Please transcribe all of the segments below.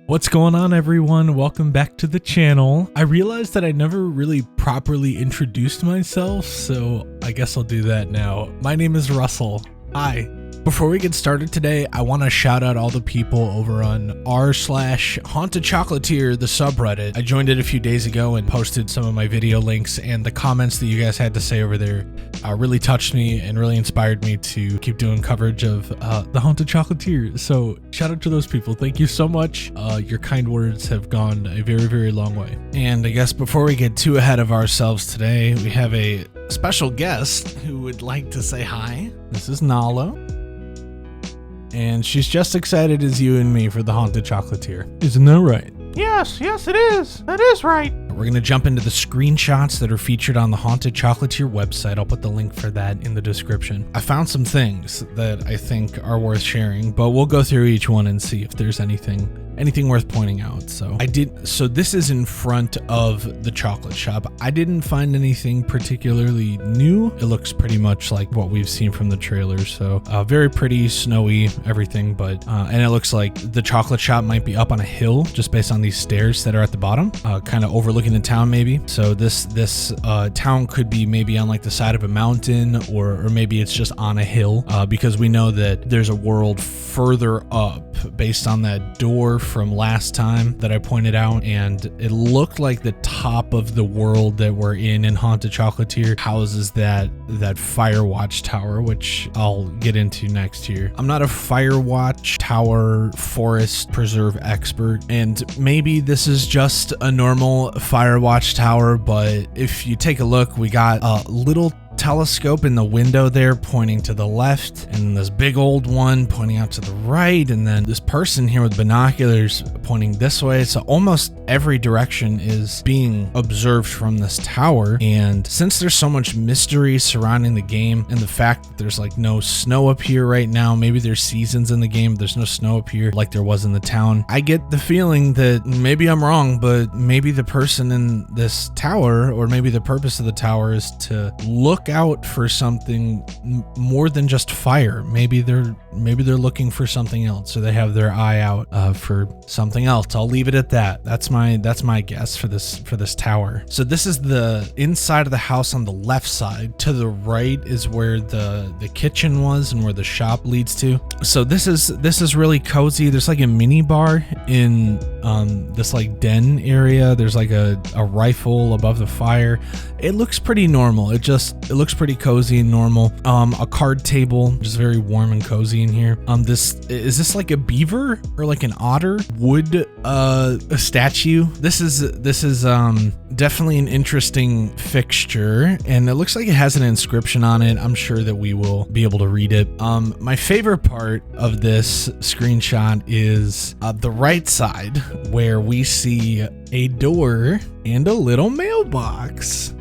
What's going on, everyone? Welcome back to the channel. I realized that I never really properly introduced myself, so I guess I'll do that now. My name is Russell. Hi. Before we get started today, I want to shout out all the people over on r/Haunted Chocolatier, the subreddit. I joined it a few days ago and posted some of my video links, and the comments that you guys had to say over there really touched me and really inspired me to keep doing coverage of the Haunted Chocolatier. So shout out to those people. Thank you so much. Your kind words have gone a very, very long way. And I guess before we get too ahead of ourselves today, we have a special guest who would like to say hi. This is Nalo. And she's just excited as you and me for the Haunted Chocolatier. Isn't that right? Yes, it is. That is right. We're going to jump into the screenshots that are featured on the Haunted Chocolatier website. I'll put the link for that in the description. I found some things that I think are worth sharing, but we'll go through each one and see if there's anything worth pointing out. So this is in front of the chocolate shop. I didn't find anything particularly new. It looks pretty much like what we've seen from the trailer. So very pretty, snowy, everything, but and it looks like the chocolate shop might be up on a hill just based on these stairs that are at the bottom, kind of overlooking the town maybe. So this town could be maybe on like the side of a mountain, or maybe it's just on a hill, because we know that there's a world further up based on that door from last time that I pointed out, and it looked like the top of the world that we're in Haunted Chocolatier houses that Firewatch Tower, which I'll get into next year. I'm not a Firewatch Tower forest preserve expert, and maybe this is just a normal Firewatch Tower, but if you take a look, we got a little telescope in the window there pointing to the left, and this big old one pointing out to the right, and then this person here with binoculars pointing this way. So almost every direction is being observed from this tower. And since there's so much mystery surrounding the game, and the fact that there's like no snow up here right now, maybe there's seasons in the game, there's no snow up here like there was in the town, I get the feeling that maybe I'm wrong, but maybe the person in this tower, or maybe the purpose of the tower, is to look out for something more than just fire. Maybe they're looking for something else, or they have their eye out for something else. I'll leave it at that. That's my guess for this tower. So this is the inside of the house on the left side. To the right is where the kitchen was and where the shop leads to. So this is really cozy. There's like a mini bar in this like den area. There's like a rifle above the fire. It looks pretty normal. It looks pretty cozy and normal. A card table, just very warm and cozy in here. Is this like a beaver or like an otter wood a statue? This is definitely an interesting fixture, and it looks like it has an inscription on it. I'm sure that we will be able to read it. My favorite part of this screenshot is the right side, where we see a door and a little mailbox.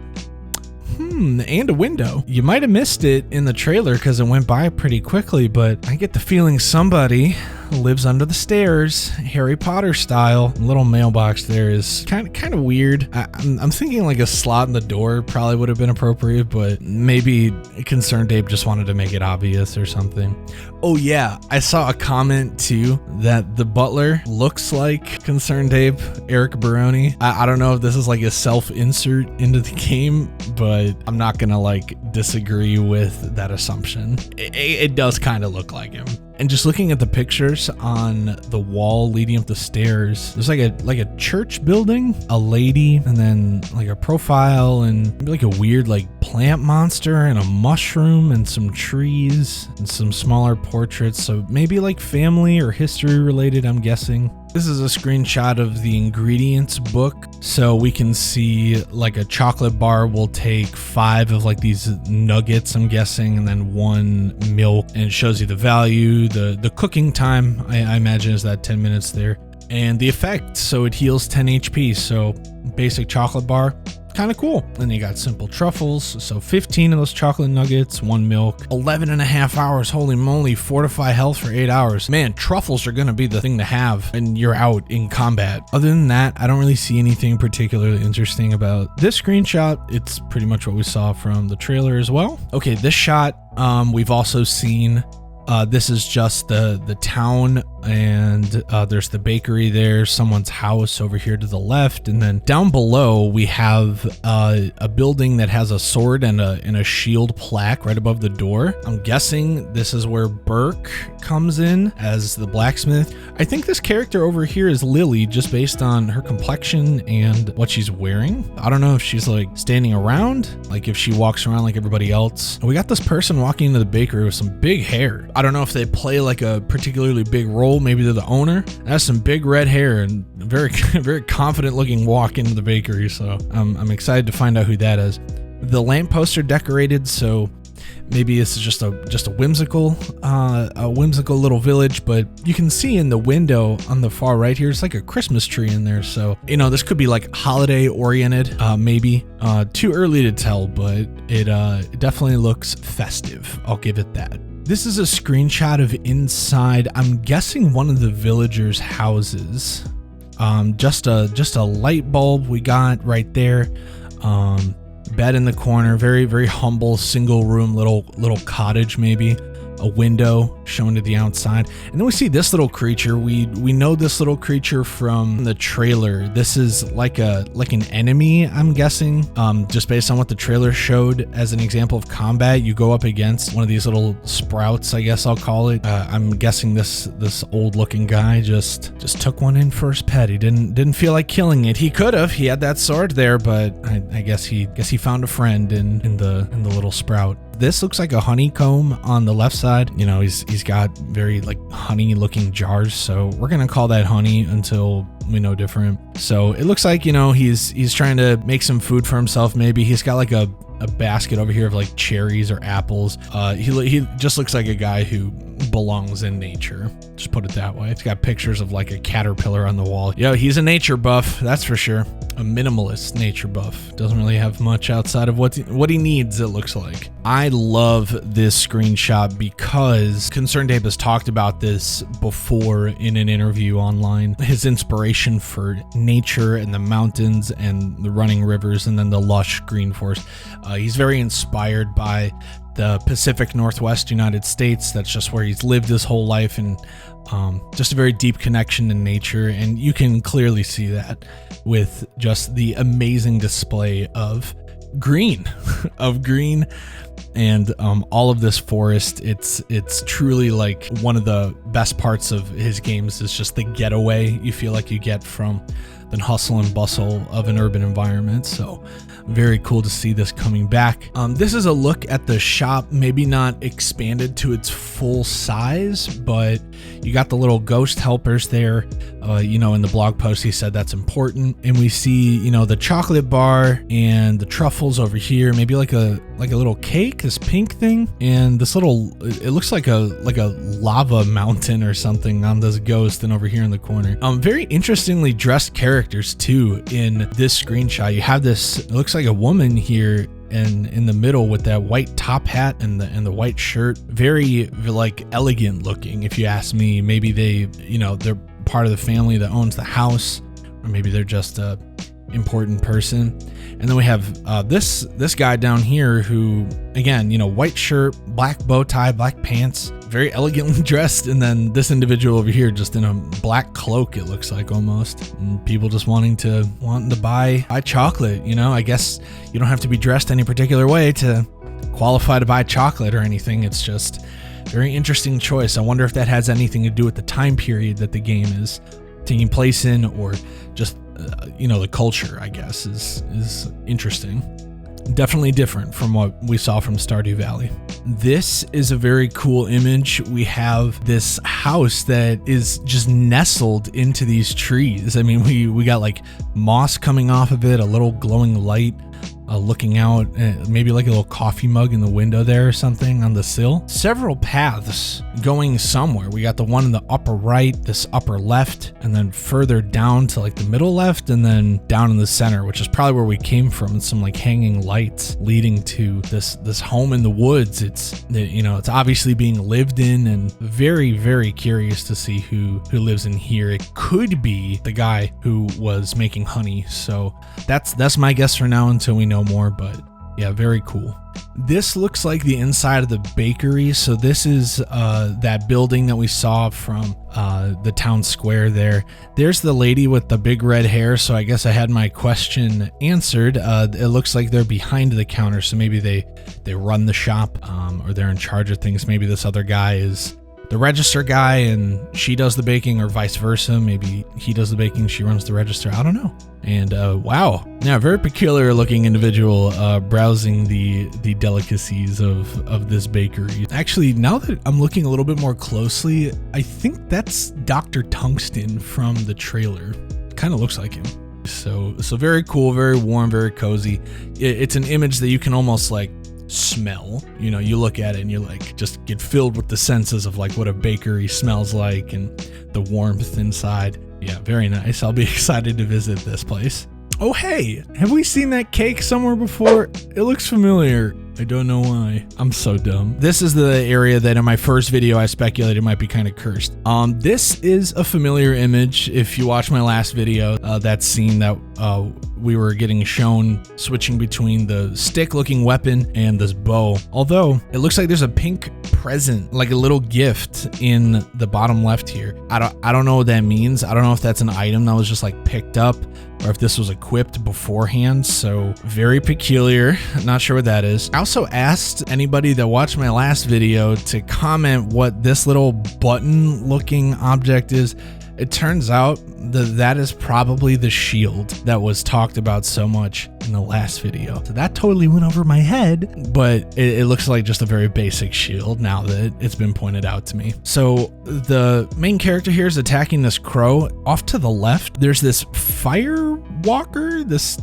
And a window. You might have missed it in the trailer because it went by pretty quickly, but I get the feeling somebody lives under the stairs, Harry Potter style. Little mailbox there is kind of weird. I'm thinking like a slot in the door probably would have been appropriate, but maybe Concerned Ape just wanted to make it obvious or something. Oh yeah, I saw a comment too that the butler looks like Concerned Ape, Eric Baroni. I don't know if this is like a self-insert into the game, but I'm not gonna like disagree with that assumption. It does kind of look like him. And just looking at the pictures on the wall leading up the stairs, there's like a church building, a lady, and then like a profile, and maybe like a weird like plant monster and a mushroom and some trees and some smaller portraits. So maybe like family or history related, I'm guessing. This is a screenshot of the ingredients book. So we can see like a chocolate bar will take 5 of like these nuggets, I'm guessing, and then 1 milk, and it shows you the value, the cooking time, I imagine is that 10 minutes there, and the effect. So it heals 10 HP. So basic chocolate bar, kind of cool. And you got simple truffles, so 15 of those chocolate nuggets, 1 milk, 11 and a half hours. Holy moly, fortify health for 8 hours. Man, truffles are gonna be the thing to have and you're out in combat. Other than that, I don't really see anything particularly interesting about this screenshot. It's pretty much what we saw from the trailer as well. Okay, this shot, we've also seen. This is just the town and there's the bakery there, someone's house over here to the left, and then down below we have a building that has a sword and a shield plaque right above the door. I'm guessing this is where Burke comes in as the blacksmith. I think this character over here is Lily, just based on her complexion and what she's wearing. I don't know if she's like standing around, like if she walks around like everybody else. We got this person walking into the bakery with some big hair. I don't know if they play like a particularly big role. Maybe they're the owner. Has some big red hair and very very confident looking walk into the bakery. So I'm excited to find out who that is. The lampposts are decorated, so maybe it's just a whimsical little village, but you can see in the window on the far right here, it's like a Christmas tree in there. So, this could be like holiday oriented, maybe. Too early to tell, but it definitely looks festive. I'll give it that. This is a screenshot of inside, I'm guessing one of the villagers' houses. Just a light bulb we got right there. Bed in the corner, very, very humble, single room, little cottage maybe. A window shown to the outside. And then we see this little creature. We know this little creature from the trailer. This is like an enemy, I'm guessing. Just based on what the trailer showed as an example of combat, you go up against one of these little sprouts, I guess I'll call it. I'm guessing this old looking guy just took one in for his pet. He didn't feel like killing it. He could have. He had that sword there, but I guess he found a friend in the little sprout. This looks like a honeycomb on the left side. He's got very like honey looking jars. So we're going to call that honey until we know different. So it looks like, he's trying to make some food for himself. Maybe he's got like a basket over here of like cherries or apples. He just looks like a guy who belongs in nature. Just put it that way. It's got pictures of like a caterpillar on the wall. He's a nature buff. That's for sure. A minimalist nature buff. Doesn't really have much outside of what he needs, it looks like. I love this screenshot because Concerned Ape has talked about this before in an interview online. His inspiration for nature and the mountains and the running rivers and then the lush green forest. He's very inspired by the Pacific Northwest United States. That's just where he's lived his whole life, and just a very deep connection to nature. And you can clearly see that with just the amazing display of green and all of this forest. It's truly like one of the best parts of his games is just the getaway you feel like you get from the hustle and bustle of an urban environment. So very cool to see this coming back. This is a look at the shop, maybe not expanded to its full size, but you got the little ghost helpers there. In the blog post, he said that's important. And we see, the chocolate bar and the truffles over here, maybe like a little cake, this pink thing. And this it looks like a lava mountain or something on this ghost and over here in the corner. Very interestingly dressed characters too in this screenshot. You have this, it looks like a woman here in the middle with that white top hat and the white shirt. Very like elegant looking, if you ask me. Maybe they're part of the family that owns the house, or maybe they're just a important person. And then we have this guy down here who, again, white shirt, black bow tie, black pants, very elegantly dressed. And then this individual over here just in a black cloak, it looks like almost. And people just wanting to buy chocolate. I guess you don't have to be dressed any particular way to qualify to buy chocolate or anything. It's just very interesting choice. I wonder if that has anything to do with the time period that the game is taking place in, or just the culture, I guess, is interesting. Definitely different from what we saw from Stardew Valley. This is a very cool image. We have this house that is just nestled into these trees. I mean, we got like moss coming off of it, a little glowing light looking out, maybe like a little coffee mug in the window there or something on the sill. Several paths going somewhere. We got the one in the upper right, this upper left, and then further down to like the middle left, and then down in the center, which is probably where we came from, and some like hanging lights leading to this home in the woods. It's obviously being lived in, and very, very curious to see who lives in here. It could be the guy who was making honey. So that's my guess for now until we know more, but Yeah, very cool. This looks like the inside of the bakery. So this is that building that we saw from the town square there. There's the lady with the big red hair. So I guess I had my question answered. It looks like they're behind the counter. So maybe they run the shop or they're in charge of things. Maybe this other guy is the register guy and she does the baking, or vice versa. Maybe he does the baking, she runs the register. I don't know. And wow, yeah, very peculiar looking individual browsing the delicacies of this bakery. Actually, now that I'm looking a little bit more closely, I think that's Dr. Tungsten from the trailer. Kind of looks like him. So very cool, very warm, very cozy. It's an image that you can almost like smell. You know, you look at it and you like just get filled with the senses of like what a bakery smells like and the warmth inside. Yeah, very nice. I'll be excited to visit this place. Oh hey, have we seen that cake somewhere before? It looks familiar. I don't know why. I'm so dumb. This is the area that in my first video I speculated might be kind of cursed. This is a familiar image. If you watch my last video, that scene that we were getting shown switching between the stick looking weapon and this bow. Although it looks like there's a pink present, like a little gift in the bottom left here. I don't know what that means. I don't know if that's an item that was just like picked up or if this was equipped beforehand. So very peculiar. Not sure what that is. I also asked anybody that watched my last video to comment what this little button looking object is. It turns out that is probably the shield that was talked about so much in the last video. So that totally went over my head, but it looks like just a very basic shield now that it's been pointed out to me. So the main character here is attacking this crow. Off to the left, there's this fire walker. This,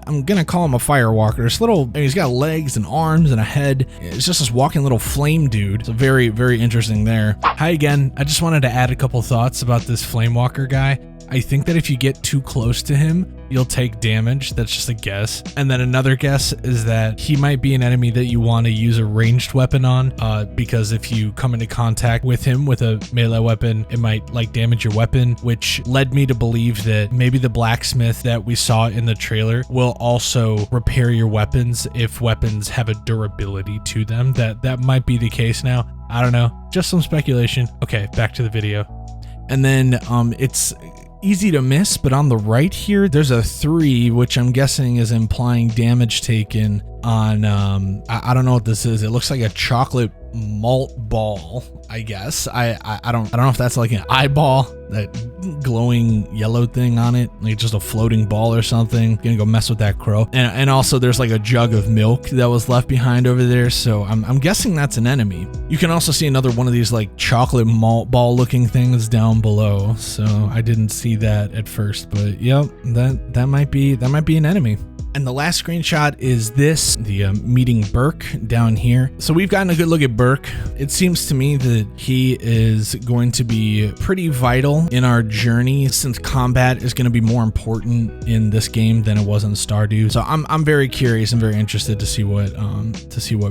I'm gonna call him a fire walker. This little, he's got legs and arms and a head. It's just this walking little flame dude. So very, very interesting there. Hi again. I just wanted to add a couple thoughts about this flame walker guy. I think that if you get too close to him, you'll take damage. That's just a guess. And then another guess is that he might be an enemy that you want to use a ranged weapon on, because if you come into contact with him with a melee weapon, it might like damage your weapon, which led me to believe that maybe the blacksmith that we saw in the trailer will also repair your weapons if weapons have a durability to them. That might be the case now. I don't know. Just some speculation. Okay, back to the video. And then it's easy to miss, but on the right here, there's a 3, which I'm guessing is implying damage taken on, I don't know what this is. It looks like a chocolate malt ball, I guess. I don't know if that's like an eyeball, that glowing yellow thing on it, like just a floating ball or something. Gonna go mess with that crow. And also there's like a jug of milk that was left behind over there, so I'm guessing that's an enemy. You can also see another one of these like chocolate malt ball looking things down below, so I didn't see that at first, but yep, that might be an enemy. And the last screenshot is this, the meeting Burke down here. So we've gotten a good look at Burke. It seems to me that he is going to be pretty vital in our journey, since combat is going to be more important in this game than it was in Stardew. So I'm very curious and very interested to see what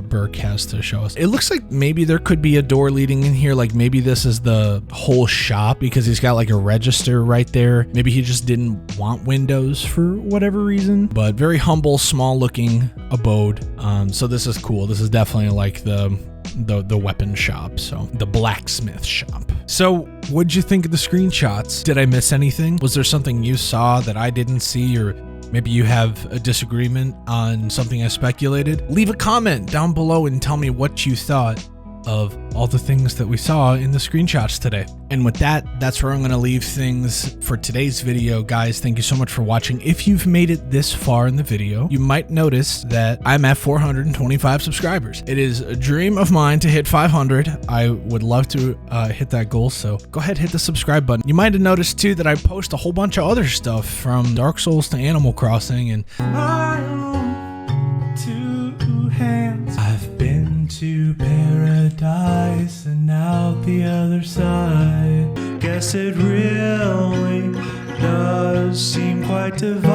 Burke has to show us. It looks like maybe there could be a door leading in here. Like maybe this is the whole shop, because he's got like a register right there. Maybe he just didn't want windows for whatever reason, but very humble, small looking abode. So this is cool. This is definitely like the weapon shop, so the blacksmith shop. So what'd you think of the screenshots? Did I miss anything? Was there something you saw that I didn't see, or maybe you have a disagreement on something I speculated? Leave a comment down below and tell me what you thought of all the things that we saw in the screenshots today. And with that, that's where I'm going to leave things for today's video. Guys, thank you so much for watching. If you've made it this far in the video, you might notice that I'm at 425 subscribers. It is a dream of mine to hit 500. I would love to hit that goal, so go ahead, hit the subscribe button. You might have noticed too that I post a whole bunch of other stuff, from Dark Souls to Animal Crossing, and my own 2 hands. I've been to paradise and out the other side. Guess it really does seem quite divine.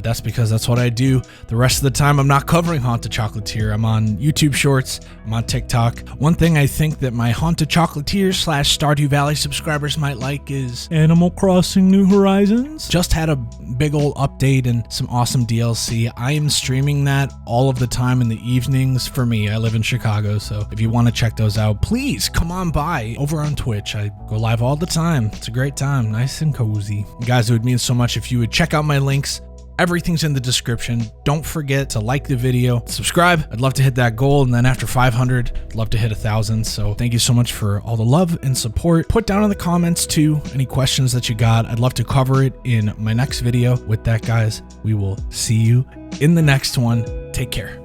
That's because that's what I do. The rest of the time, I'm not covering Haunted Chocolatier. I'm on YouTube Shorts. I'm on TikTok. One thing I think that my Haunted Chocolatier / Stardew Valley subscribers might like is Animal Crossing New Horizons. Just had a big old update and some awesome DLC. I am streaming that all of the time in the evenings for me. I live in Chicago, so if you want to check those out, please come on by over on Twitch. I go live all the time. It's a great time, nice and cozy. Guys, it would mean so much if you would check out my links. Everything's in the description. Don't forget to like the video, subscribe. I'd love to hit that goal, and then after 500, I'd love to hit 1,000. So thank you so much for all the love and support. Put down in the comments too any questions that you got. I'd love to cover it in my next video. With that, guys, we will see you in the next one. Take care.